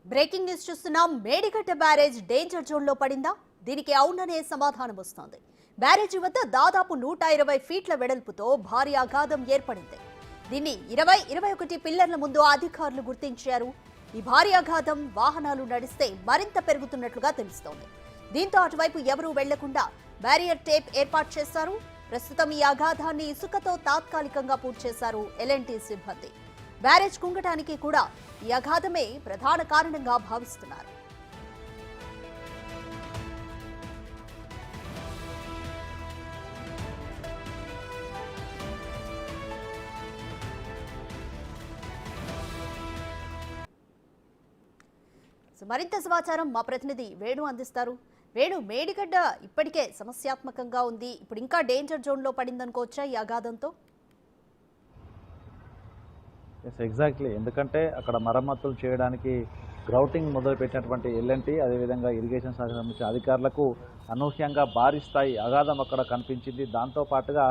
Breaking news చూస్తున్నాం. Medigadda barrage danger zone లో పడిందా? దీనికి అవుననే సమాధానం వస్తోంది. బ్యారేజీ వద్ద దాదాపు 120 ఫీట్ల వెడల్పుతో భారీ అగాధం ఏర్పడింది. దీన్ని 20-21 పిల్లర్ల ముందు అధికారులు గుర్తించారు. ఈ భారీ అగాధం వాహనాలు నడిస్తే మరింత పెరుగుతున్నట్లుగా తెలుస్తోంది. దీంతో అటువైపు ఎవరూ వెళ్లకుండా బ్యారియర్ టేప్ ఏర్పాటు చేశారు. ప్రస్తుతం ఈ అగాధాన్ని ఇసుకతో తాత్కాలికంగా పూర్తి చేశారు ఎల్ఎన్టీ సిబ్బంది. బ్యారేజ్ కుంగటానికి కూడా ఈ అగాధమే ప్రధాన కారణంగా భావిస్తున్నారు. మరింత సమాచారం మా ప్రతినిధి వేణు అందిస్తారు. వేణు, మేడిగడ్డ ఇప్పటికే సమస్యాత్మకంగా ఉంది, ఇప్పుడు ఇంకా డేంజర్ జోన్ లో పడిందనుకోవచ్చా ఈ అగాధంతో? ఎగ్జాక్ట్లీ, ఎందుకంటే అక్కడ మరమ్మతులు చేయడానికి గ్రౌటింగ్ మొదలుపెట్టినటువంటి ఎల్ఎన్టీ అదేవిధంగా ఇరిగేషన్ శాఖకు సంబంధించిన అధికారులకు అనూహ్యంగా భారీ స్థాయి అగాధం అక్కడ కనిపించింది. దాంతోపాటుగా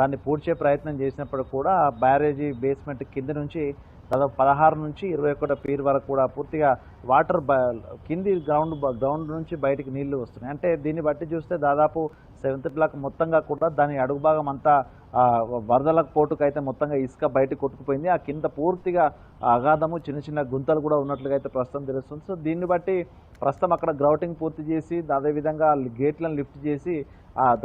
దాన్ని పూడ్చే ప్రయత్నం చేసినప్పుడు కూడా బ్యారేజీ బేస్మెంట్ కింద నుంచి దాదాపు 16 నుంచి 21 ఫీట్ వరకు కూడా పూర్తిగా వాటర్ కింది గ్రౌండ్ నుంచి బయటికి నీళ్లు వస్తున్నాయి. అంటే దీన్ని బట్టి చూస్తే దాదాపు 7th బ్లాక్ మొత్తంగా కూడా దాని అడుగు భాగం అంతా వరదల పోటుకైతే మొత్తంగా ఇసుక బయటకు కొట్టుకుపోయింది. ఆ కింద పూర్తిగా అగాధము చిన్న చిన్న గుంతలు కూడా ఉన్నట్లుగా అయితే ప్రస్తుతం తెలుస్తుంది. సో దీన్ని బట్టి ప్రస్తుతం అక్కడ గ్రౌటింగ్ పూర్తి చేసి అదేవిధంగా గేట్లను లిఫ్ట్ చేసి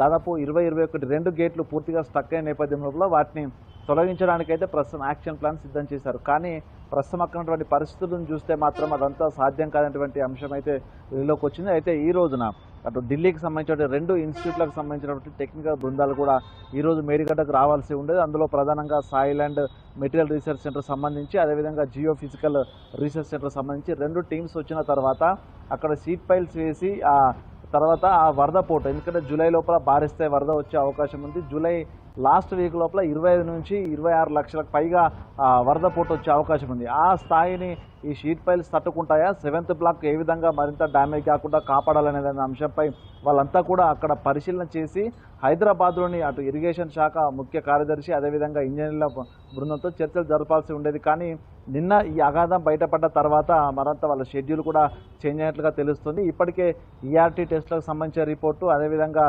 దాదాపు 20-21 2 గేట్లు పూర్తిగా స్టక్ అయిన నేపథ్యంలో వాటిని తొలగించడానికైతే ప్రస్తుతం యాక్షన్ ప్లాన్ సిద్ధం చేశారు. కానీ ప్రస్తుతం అక్కడటువంటి పరిస్థితులను చూస్తే మాత్రం అదంతా సాధ్యం కానటువంటి అంశం అయితే వెలుగులోకి వచ్చింది. అయితే ఈ రోజున అటు ఢిల్లీకి సంబంధించిన 2 ఇన్స్టిట్యూట్లకు సంబంధించినటువంటి టెక్నికల్ బృందాలు కూడా ఈరోజు మేడిగడ్డకు రావాల్సి ఉండేది. అందులో ప్రధానంగా soil and material research centre సంబంధించి అదేవిధంగా జియో ఫిజికల్ రీసెర్చ్ సెంటర్ సంబంధించి 2 టీమ్స్ వచ్చిన తర్వాత అక్కడ సీట్ పైల్స్ వేసి తర్వాత ఆ వరద పోటు, ఎందుకంటే జూలై లోపల భారీ స్థాయి వరద వచ్చే అవకాశం ఉంది. జూలై లాస్ట్ వీక్ లోపల 25 నుంచి 26 లక్షలకు పైగా వరద పోటు వచ్చే అవకాశం ఉంది. ఆ స్థాయిని ఈ షీట్ పైల్స్ తట్టుకుంటాయా, 7th బ్లాక్ ఏ విధంగా మరింత డ్యామేజ్ కాకుండా కాపాడాలనే అంశంపై వాళ్ళంతా కూడా అక్కడ పరిశీలన చేసి హైదరాబాద్లోని అటు ఇరిగేషన్ శాఖ ముఖ్య కార్యదర్శి అదేవిధంగా ఇంజనీర్ల బృందంతో చర్చలు జరపాల్సి ఉండేది. కానీ నిన్న ఈ అగాధం బయటపడ్డ తర్వాత మరంత వాళ్ళ షెడ్యూల్ కూడా చేంజ్ అయినట్లుగా తెలుస్తుంది. ఇప్పటికే ఈఆర్టీ టెస్ట్లకు సంబంధించిన రిపోర్టు అదేవిధంగా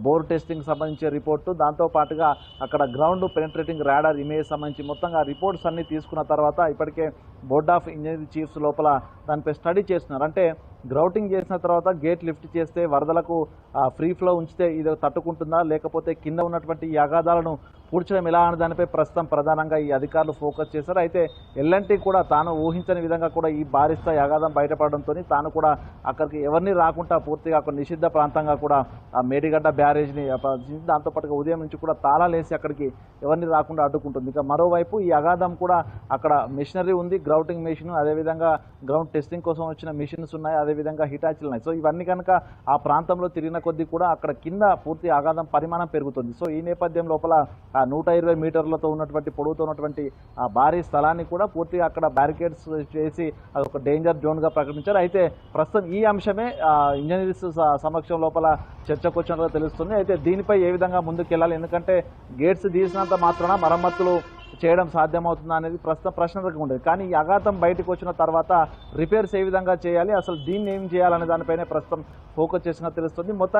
బోర్ టెస్టింగ్ సంబంధించిన రిపోర్టు దాంతోపాటుగా అక్కడ గ్రౌండ్ పెనిట్రేటింగ్ రాడార్ ఇమేజ్ సంబంధించి మొత్తంగా రిపోర్ట్స్ అన్ని తీసుకున్న తర్వాత ఇప్పటికే బోర్డ్ ఆఫ్ ఇంజనీరింగ్ చీఫ్స్ లోపల దానిపై స్టడీ చేస్తున్నారు. అంటే గ్రౌటింగ్ చేసిన తర్వాత గేట్ లిఫ్ట్ చేస్తే వరదలకు ఫ్రీ ఫ్లో ఉంచితే ఇది తట్టుకుంటుందా, లేకపోతే కింద ఉన్నటువంటి ఈ అగాధాలను పూడ్చడం ఎలా అనే దానిపై ప్రస్తుతం ప్రధానంగా ఈ అధికారులు ఫోకస్ చేశారు. అయితే ఎల్ఎన్టీ కూడా తాను ఊహించని విధంగా కూడా ఈ భారీ స్థాయి అగాధం బయటపడడంతో తాను కూడా అక్కడికి ఎవరిని రాకుండా పూర్తిగా అక్కడ నిషిద్ధ ప్రాంతంగా కూడా ఆ మేడిగడ్డ బ్యారేజ్ని దాంతోపాటుగా ఉదయం నుంచి కూడా తాళాలేసి అక్కడికి ఎవరిని రాకుండా అడ్డుకుంటుంది. ఇక మరోవైపు ఈ అగాధం కూడా అక్కడ మిషనరీ ఉంది, గ్రౌటింగ్ మెషిన్ అదేవిధంగా గ్రౌండ్ టెస్టింగ్ కోసం వచ్చిన మిషన్స్ ఉన్నాయి, అదేవిధంగా హిటాచీలు ఉన్నాయి. సో ఇవన్నీ కనుక ఆ ప్రాంతంలో తిరిగిన కొద్దీ కూడా అక్కడ కింద పూర్తి అగాధం పరిమాణం పెరుగుతుంది. సో ఈ నేపథ్యం లోపల 120 మీటర్లతో ఉన్నటువంటి పొడవుతో ఉన్నటువంటి ఆ భారీ స్థలాన్ని కూడా పూర్తిగా అక్కడ బ్యారికేడ్స్ చేసి అది ఒక డేంజర్ జోన్గా ప్రకటించారు. అయితే ప్రస్తుతం ఈ అంశమే ఇంజనీర్స్ సమక్షం లోపల చర్చకు వచ్చినట్టుగా తెలుస్తుంది. అయితే దీనిపై ఏ విధంగా ముందుకెళ్ళాలి, ఎందుకంటే గేట్స్ తీసినంత మాత్రాన మరమ్మతులు చేయడం సాధ్యమవుతుందా అనేది ప్రస్తుతం ప్రశ్నగా ఉండేది. కానీ ఈ అగాధం బయటకు వచ్చిన తర్వాత రిపేర్స్ ఏ విధంగా చేయాలి, అసలు దీన్ని ఏం చేయాలనే దానిపైనే ప్రస్తుతం ఫోకస్ చేసినట్టు తెలుస్తుంది. మొత్తాన్ని